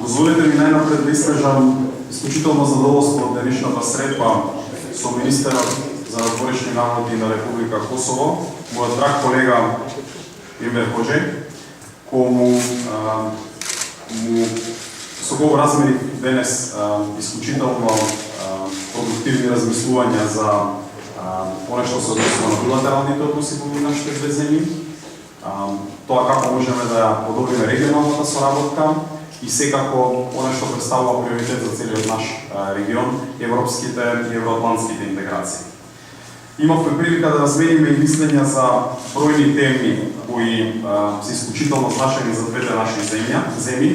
Дозволете ми најнапред да искажам исклучително задоволство од денешната средба со министерот за надворешни работи на Република Косово, мојот драг колега Емир Хоџеј, кому со кого разменив денес исклучително продуктивни размислувања за понешто се однесува на билатералните односи помеѓу нашите две земји, тоа како можеме да подобриме регионалната соработка и секако она што представува приоритет за целиот наш регион, европските и евроатлантските интеграции. Имавме прилика да размениме и мислења за бројни теми кои се исклучително значајни за двете наши земји.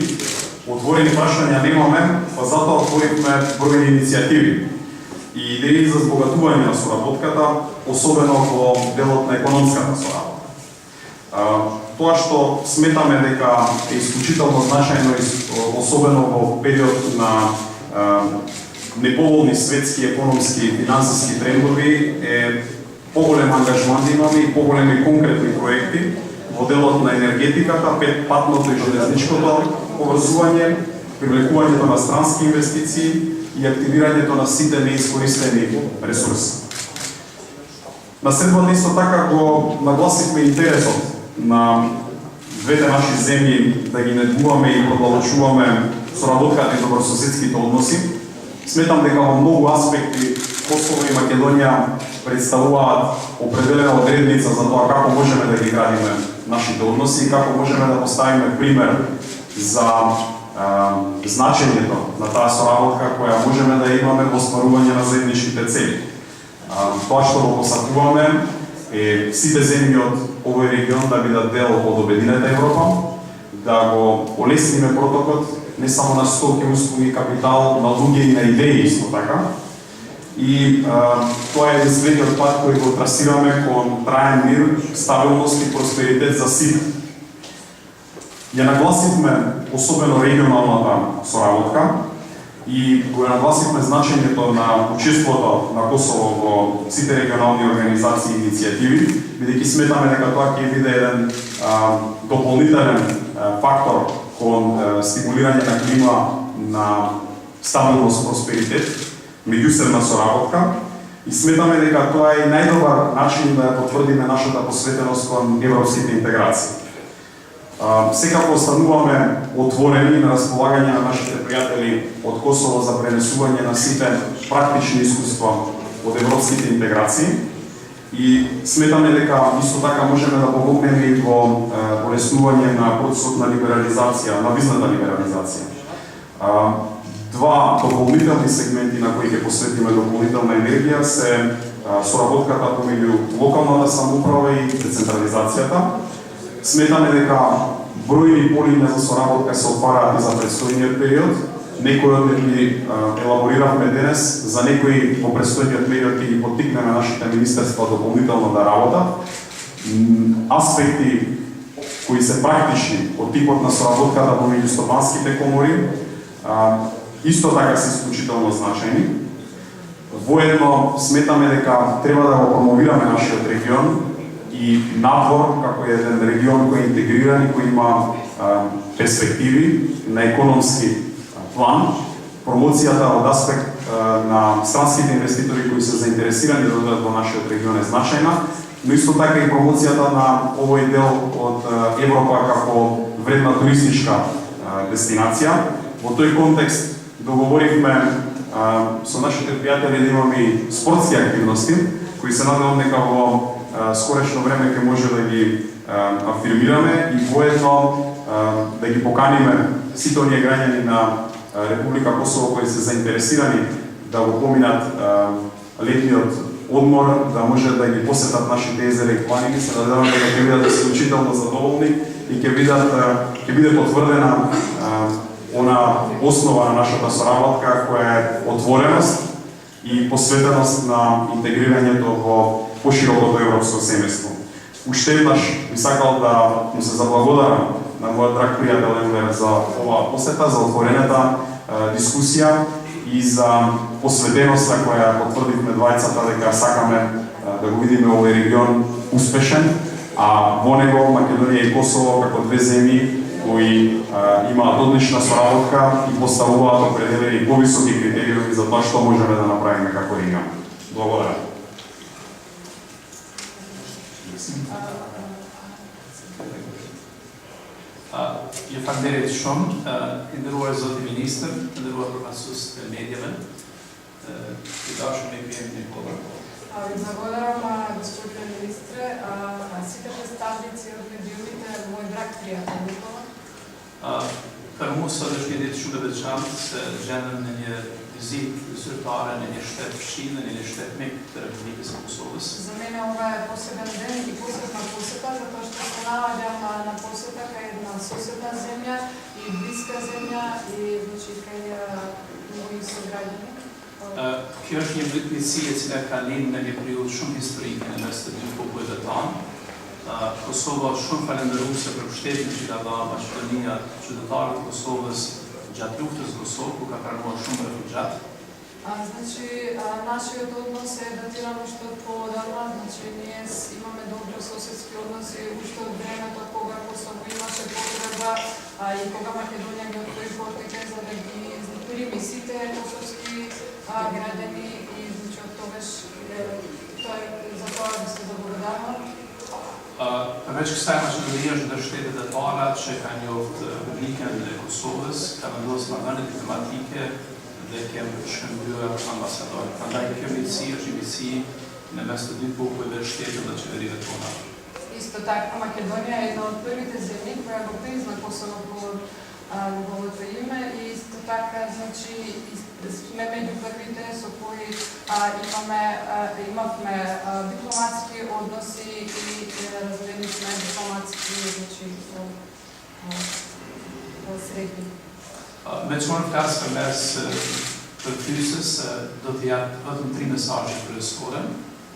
Отворени прашања немаме, па затоа отворивме бројни иницијативи и идеи за збогатување на соработката, особено во делот на економската соработка. Тоа што сметаме дека е исклучително значајно, особено во период на неповолни светски, економски и финансиски трендови, е поголем ангажман имаме и поголеми конкретни проекти во делот на енергетиката, патното и железничкото поврзување, привлекувањето на странски инвестиции и активирањето на сите неискористени ресурси. На средбата исто така го нагласивме интересот на двете наши земји да ги недуваме и продолжуваме соработката и добрососедските односи. Сметам дека во многу аспекти Косово и Македонија представуваат определена одредница за тоа како можеме да ги градиме нашите односи и како можеме да поставиме пример за значењето на таа соработка која можеме да имаме во остварување на заедничките цели. Тоа што го посакуваме е сите земји од овој регион да бидат дел од обединета Европа, да го олесниме протокот не само на стоки, услуги и капитал, на луѓе и на идеи исто така. И тоа е следниот пат кој го трасираме кон траен мир, стабилност и просперитет за сите. Ја нагласивме особено регионалната соработка и го нагласивме значењето на учеството на Косово во сите регионални организации и иницијативи, бидејќи сметаме дека тоа ќе биде еден дополнителен фактор кон стимулирање на клима на стабилност, просперитет, меѓусебна соработка и сметаме дека тоа е најдобар начин да потврдиме нашата посветеност кон европските интеграции. Секако остануваме отворени на располагање на нашите пријатели од Косово за пренесување на сите практични искуства од европските интеграции и сметаме дека исто така можеме да помогнеме и во олеснување на процесот на либерализација, на визната либерализација. Два дополнителни сегменти на кои ќе посветиме дополнителна енергија се соработката помеѓу локалната самоуправа и децентрализацијата. Сметаме дека бројни полиња за соработка се отвараат и за предстојниот период. Некои од ги елабориравме денес, за некои во предстојниот период ќе ги поттикнеме нашите министерства дополнително да работат. Аспекти кои се практични од типот на соработката помеѓу стопанските комори исто така се исклучително значајни. Воедно сметаме дека треба да го промовираме нашиот регион и надвор како еден регион кој е интегриран и кој има перспективи на економски план. Промоцијата од аспект на странските инвеститори кои се заинтересирани да додат во нашиот регион е значајна, но исто така и промоцијата на овој дел од Европа како вредна туристичка дестинација. Во тој контекст договоривме со нашите пријатели да имаме и спортски активности, кои се надевам дека во скорешно време ќе може да ги афирмираме и воедно да ги поканиме сите оние граѓани на Република Косово кои се заинтересирани да го поминат летниот одмор, да може да ги посетат нашите езера и планини. Се надевам дека ќе бидат исклучително задоволни и ќе биде потврдена она основа на нашата соработка која е отвореност и посветеност на интегрирањето во поширокото европско семејство. Уште еднаш би сакал да му се заблагодарам на мојот драг пријател Емир за оваа посета, за отворената дискусија и за посветеноста која потврдивме двајцата дека сакаме да го видиме овој регион успешен, а во него Македонија и Косово како две земји кој има додлична соработка и поставуваат определени повисоки критериуми за тоа што можеме да направиме како регион. Благодарам. Je fanderit shumë, i nderuar zoti ministër, i nderuar përfaqësues të mediave, i dashur me klientin e Nikola. Благодарам, господин министре. Сите представници од медиумите, мој драг пријател Никола. Për mua sot është një ditë shumë e veçantë se gjendem në një vizitë zyrtare në një shtet fshin, në një shtet mik të Republikës së Kosovës. За мене ова е посебен ден и посебна посета, затоа што се наоѓам на посета кај една соседна земја и блиска земја и значи кај мои сограѓани. Kjo është një vritësi e cila ka lind në një periudhë shumë historike në mes të dy popujve tanë. Kosova është shumë falëndëruese për mbështetjen që ka dhënë Maqedonia qytetarëve të Kosovës gjatë luftës së Kosovës, ku ka pranuar shumë refugjat. Значи, нашиот однос е датиран уште од поодамна, значи ние имаме добри соседски односи уште од времето кога Косово имаше потреба и кога Македонија ги отвори портите за да ги прими сите косовски граѓани и значи од тогаш за тоа да се благодарам. Përveç kësaj, Maqedonia është ndër shtetet e para që ka njoft Republikën e Kosovës, ka vendosur marrëdhënie diplomatike dhe kemë shkëmbyer ambasador. Prandaj kjo miqësi është një miqësi në mes të dy popujve, shteteve dhe qeverive tona. Исто така Македонија е една од првите земји која го призна Косово по неговото име и исто така значи сме меѓу првите со кои имавме дипломатски односи и развили сме дипломатски значи средби. Me që më flasë për mes përfysës, do të jatë vetëm 3 mesazhe kryesore.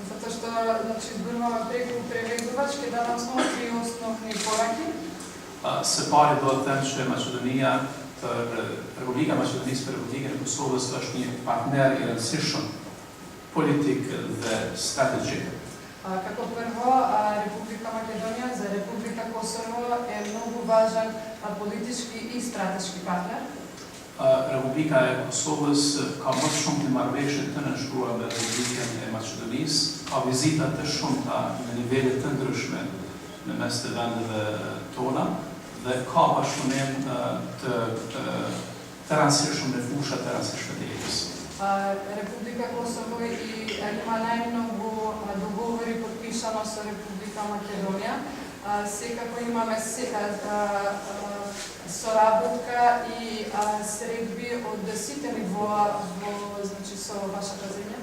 Затоа што значи зборуваме преку преведувач, ќе дадам само 3 основни пораки. Së pari do të them që Maqedonia për Republika e Maqedonisë për Republikën e Kosovës është një partner i rëndësishëm politik dhe strategjik. Како прво, Република Македонија за Република Косово е многу важен политички и стратешки партнер. Republika e Kosovës ka më shumë të marrëveshje të nënshkruar me Republikën e Maqedonisë, ka vizita të shumta në nivele të ndryshme në mes të vendeve tona dhe ka bashkëpunim të rëndësishëm në fusha të rëndësishme të jetës. Република Косово и има најмногу договори подпишано со Република Македонија. Секако имаме соработка и средби од сите нивоа значи со вашата земја.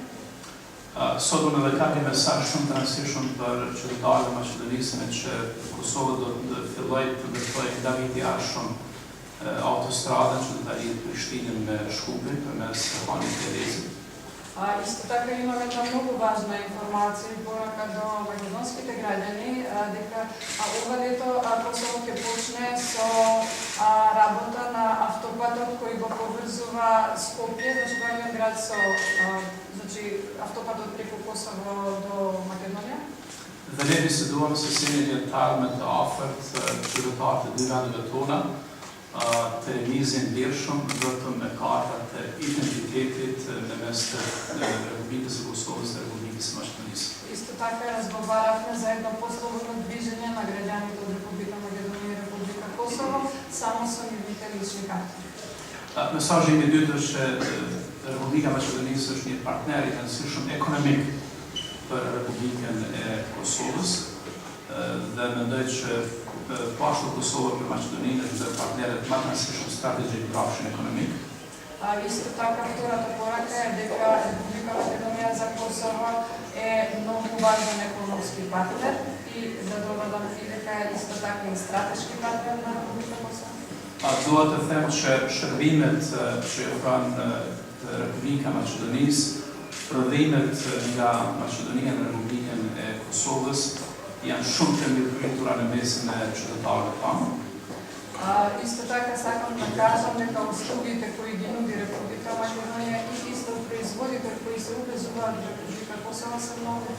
Sot unë edhe kam një mesazh shumë të rëndësishëm për qytetarët e Maqedonisë që Kosova do të fillojë të ndërtojë nga viti i ardhshëm autostradën që do ta lidhë Prishtinën me Shkupin përmes Hanit të Terezit. Исто така имаме една многу важна информација и порака до македонските граѓани дека ова лето Косово ќе почне со работа на автопатот кој го поврзува Скопје, значи главниот град со значи автопатот преку Косово до Македонија. Dhe ne biseduam se si një jetar me të afërt qytetarë të dy vendeve tona të remizin lirshëm vetëm me kartat e identitetit në mes të Republikës së Kosovës dhe Republikës së Maqedonisë. Исто така разговаравме за едно пословно движење на граѓаните од Република Македонија и Република Косово само со нивните лични карти. Mesazhi im i dytë është që Republika e Maqedonisë është një partner i rëndësishëm ekonomik për Republikën e Kosovës dhe mendoj që pashtu Kosova për Maqedoninë është partnerët më të rëndësishëm strategjik rrafshin ekonomik. Исто така втората порака е дека Република Македонија за Косово е многу важен економски партнер и да додадам и дека е исто така и стратешки партнер на Република Косово. Dua të them që shërbimet që ofron Republika e Maqedonisë, prodhimet nga Maqedonia në Republikën e Kosovës janë shumë të mirëpritura në mesin e qytetarëve tanë. Исто така сакам да кажам дека услугите кои ги нуди Република Македонија и исто производите кои се увезуваат во Република Косово се многу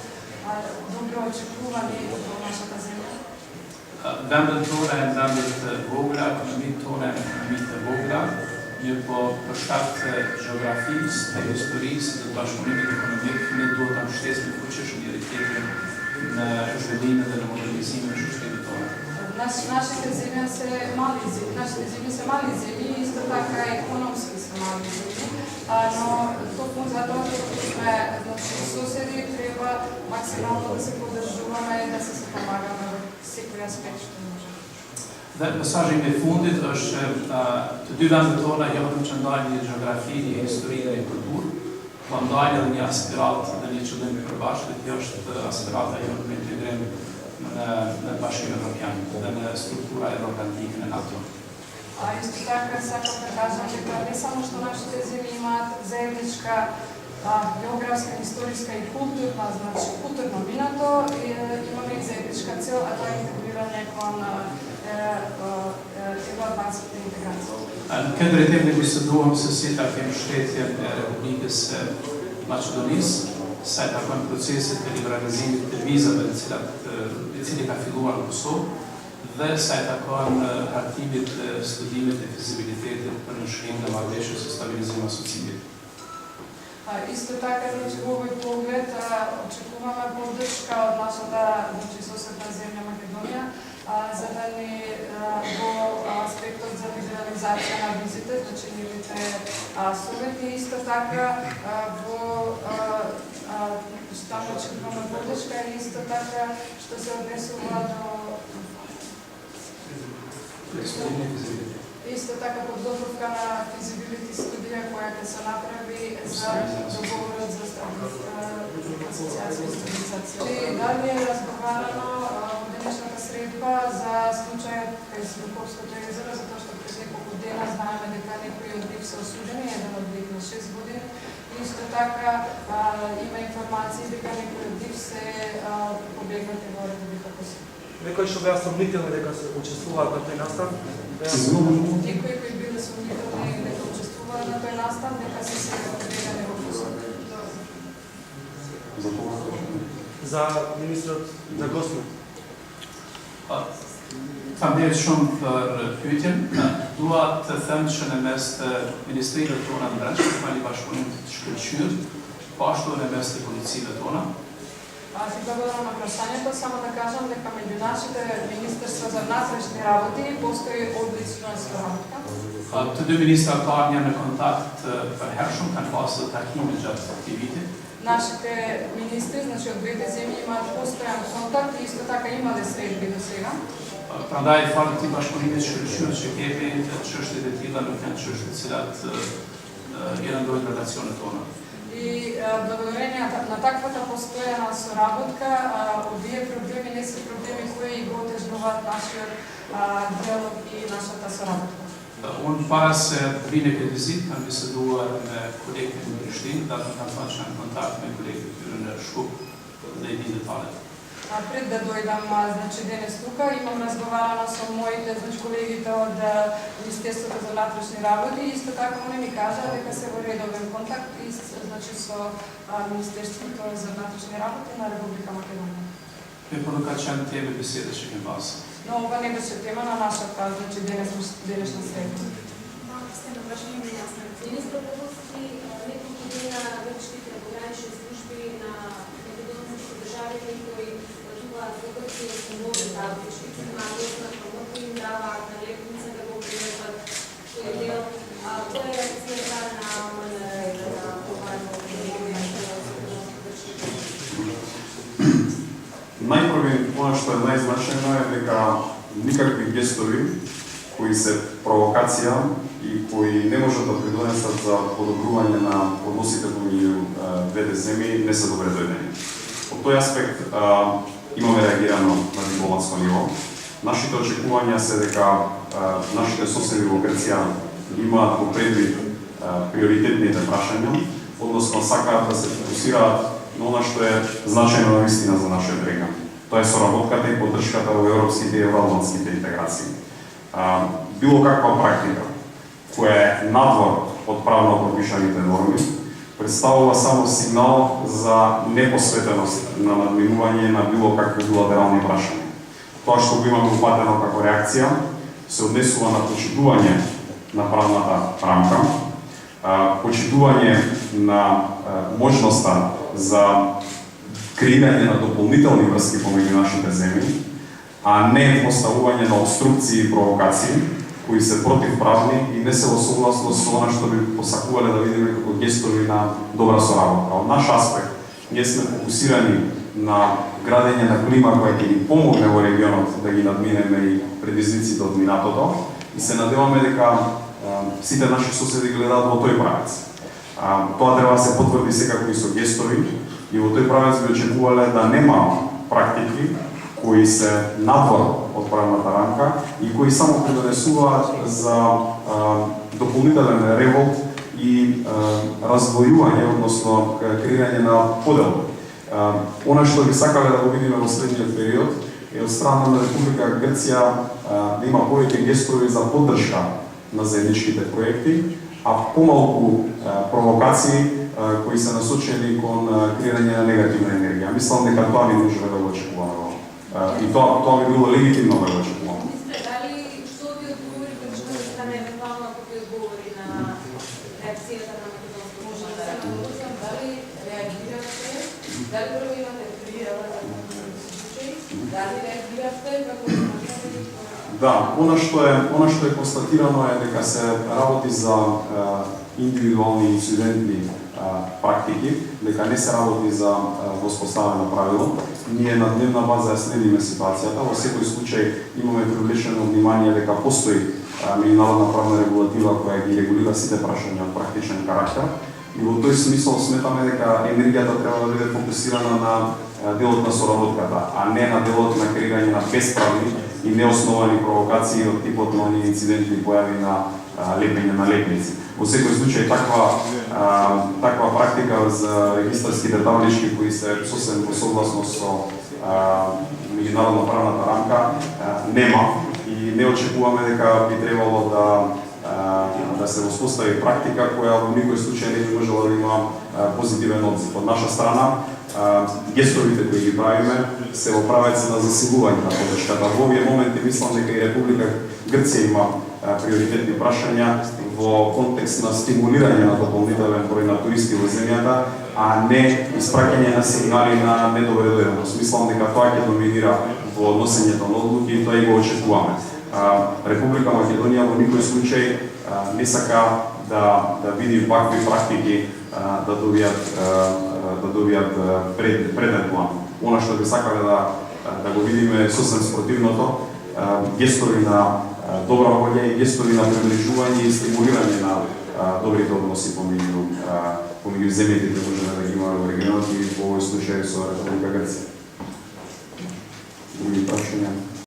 добро очекувани во нашата земја. Vendeltore en vendet vogler, ekonomitore en ekonomite vogler. Një po për shkak të gjeografisë, të historisë, të bashkëpunimit ekonomik, ne duhet ta mbështesim fuqishëm njëri tjetrin në zhvillimin dhe në modernizimin e shoqërisë tonë. Нашите земји се мали земји, исто така економски се мали земји, но токму затоа што сме соседи, треба максимално да се поддржуваме и да се помагаме во секој аспект што може. Dhe mesazhi i fundit është të dy vendet tona janë që ndajnë një gjeografi, një histori dhe një kulturë, po ndajnë edhe një aspirat dhe një qëllim i përbashkët, kjo është aspirata jonë për integrim në Bashkimin Evropian dhe në struktura euroatlantike në NATO. Исто така сакам да кажам дека не само што нашите земји имаат заедничка географска, историска и културна, значи културно минато, имаме и заедничка цел, а тоа е интегрирање кон евроатлантската интеграција. Në këtë drejtim ne biseduam se si ta kemi shtetjen e Republikës së Maqedonisë, sa i takon procesit të liberalizimit të vizave i cili ka filluar në Kosovë dhe sa i takon hartimit të studimit e fizibilitetit për nënshkrim dhe marrëveshjes së stabilizim asociimit. Исто така, значи, во овој поглед очекуваме поддршка од нашата соседна земја Македонија, за да ни во аспектот за либерализација на визите, значи нивните совети, исто така во што очекуваме поддршка и исто така што се однесува до Исто така подготовка на физибилити студија која ќе се направи за договорот за асоциација и стабилизација. Дали е разговарано во денешната средба за случајот кај Скопското езеро, затоа што пред неколку дена знаеме дека некои од нив се осудени, еден од нив на 6 години. Исто така има информации дека некои од нив се побегнати во Република Косово. Некои што беа сомнителни дека се учествуваат на тој настан, некои кои биле сомнителни дека учествуваат на тој настан, дека се сега побегнати во Косово. за министрот за Госмет. Faleminderit shumë për pyetjen. Dua të them që në mes të ministrive tona të brendshme ka një bashkëpunim të shkëlqyer, po ashtu në mes të policive tona. Аз ви благодарам на прашањето, само да кажам дека меѓу нашите министерства за внатрешни работи постои одлична соработка. Të dy ministratarët janë në kontakt përhershëm, kanë pasur takime gjatë këtij viti. Нашите министри, значи од двете земји имаат постојан контакт и исто така имале средби до сега. Prandaj fakt i bashkëpunimit shkëlqyer që kemi çështjet e tilla nuk janë çështje të cilat i rëndojnë relacionet tona. И благодарение на таквата постојана соработка, овие проблеми не се проблеми кои го отежнуваат нашиот диалог и нашата соработка. Unë para se të vinë këtë vizitë, kam biseduar me kolegët në Prishtinë, datë kam thënë që në kontakt me kolegët tyre në Shkup dhe i dinë detaljet. Пред да дојдам, значи денес тука, имам разговарано со моите, значи колегите од Министерството за внатрешни работи и исто така они ми кажа дека се во редовен контакт и значи со Министерството за внатрешни работи на Република Македонија. По nuk ka qenë teme bisede që kemi pasur. Но ова не беше тема на нашата, значи денешна средба. Министр области неколку дена вршите погранични служби на македонските држави кои патуваат во Грција и се може да вршите на кому им даваат наредница да го пријават тој дел. Која е реакцијата на Најпрви, она што е најзначајно е дека никакви гестови кои се провокација и кои не можат да придонесат за подобрување на односите помеѓу двете земји не се добре дојдени. Од тој аспект имаме реагирано на дипломатско ниво. Нашите очекувања се дека нашите соседи во Грција имаат во предвид приоритетните прашања, односно сакаат да се фокусираат на она што е значајно навистина за нашиот регион. Тоа е соработката и поддршката во европските и евроатлантските интеграции. Било каква практика која е надвор од правно пропишаните норми представува само сигнал за непосветеност на надминување на било какви билатерални прашања. тоа што го имаме упатено како реакција се однесува на почитување на правната рамка, почитување на можноста за креирање на дополнителни врски помеѓу нашите земји, а не поставување на обструкции и провокации кои се противправни и не се во согласност со она што би посакувале да видиме како гестови на добра соработка. Од наш аспект, ние сме фокусирани на градење на клима која ќе ни помогне во регионот да ги надминеме и предизвиците од минатото и се надеваме дека сите наши соседи гледаат во тој правец. Тоа треба да се потврди секако и со гестови и во тој правец би очекувале да нема практики кои се надвор од правната рамка и кои само придонесуваат за дополнителен револт и раздвојување, односно креирање на подел. Она што би сакале да го видиме во следниот период е од страна на Република Грција да има повеќе гестови за поддршка на заедничките проекти, а помалку провокации кои се насочени кон креирање на негативна енергија. Мислам дека тоа би можело да го очекуваме. И тоа би било легитимно да го очекуваме. Министре, дали што ви одговори грчката страна евентуално ако ви одговори на реакцијата на македонското правителство? Дали реагирате, дали прво имате пријава за конкретни случаи, дали реагирате како Да, она што е констатирано е дека се работи за индивидуални инцидентни практики, дека не се работи за воспоставено правило. Ние на дневна база ја следиме ситуацијата. Во секој случај имаме привлечено внимание дека постои меѓународна правна регулатива која ги регулира сите прашања од практичен карактер. И во тој смисол сметаме дека енергијата треба да биде фокусирана на делот на соработката, а не на делот на креирање на бесправни и неосновани провокации од типот на оние инцидентни појави на лепење на лепници. Во секој случај таква практика за регистарските таблички кои се сосем во согласност со меѓународно правната рамка нема и не очекуваме дека би требало да се воспостави практика која во никој случај не би можела да има позитивен одзив. Од наша страна, гестовите кои ги правиме се во правец на засилување на поддршката. Во овие моменти мислам дека и Република Грција има приоритетни прашања во контекст на стимулирање на дополнителен број на туристи во земјата, а не испраќање на сигнали на недоверливост. Мислам дека тоа ќе доминира во носењето на одлуки и тоа и го очекуваме. Република Македонија во никој случај не сака да види вакви практики да добијат преден план. Она што би сакале да го видиме сосем спротивното, гестови на добра волја и гестови на приближување и стимулирање на добрите односи помеѓу земјите кои можеме да ги имаме во регионот и во овој случај со Република Грција. Други прашања?